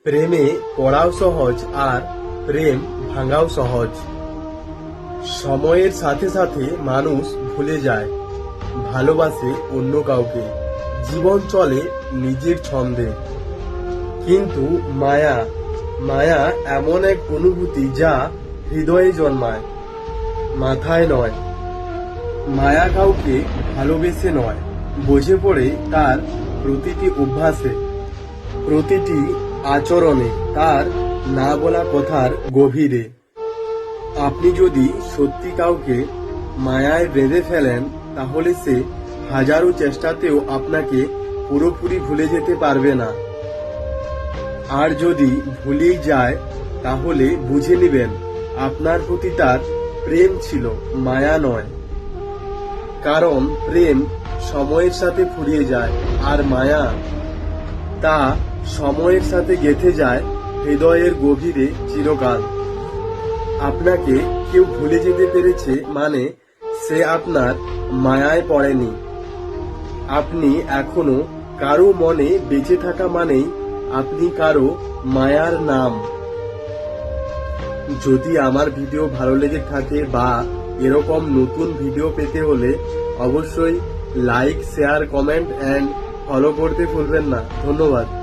প্রেমে পড়াও সহজ আর প্রেম ভাঙাও সহজ। সময়ের সাথে সাথে মানুষ ভুলে যায়, ভালোবাসে অন্য কাউকে, জীবন চলে নিজের ছন্দে। কিন্তু মায়া, মায়া এমন এক অনুভূতি যা হৃদয়ে জন্মায়, মাথায় নয়। মায়া কাউকে ভালোবেসে নয়, বসে পড়ে তার প্রতিটি অভ্যাসে, প্রতিটি আচরণে, তার না বলা কথার গভীরে। আপনি যদি সত্যি কাউকে মায়ায় বেঁধে ফেলেন, তাহলে সে হাজারো চেষ্টাতেও আপনাকে পুরোপুরি ভুলে যেতে পারবে না। আর যদি ভুলেই যায়, তাহলে বুঝে নেবেন আপনার প্রতি তার প্রেম ছিল, মায়া নয়। কারণ প্রেম সময়ের সাথে ফুরিয়ে যায়, আর মায়া তা সময়ের সাথে গেঁথে যায় হৃদয়ের গভীরে চিরকাল। আপনাকে কেউ ভুলে যেতে পেরেছে মানে সে আপনার মায়ায় পড়েনি। আপনি এখনো কারো মনে বেঁচে থাকা মানেই আপনি কারো মায়ার নাম। যদি আমার ভিডিও ভালো লেগে থাকে বা এরকম নতুন ভিডিও পেতে হলে অবশ্যই like, share, comment and follow করতে ভুলবেন না। ধন্যবাদ।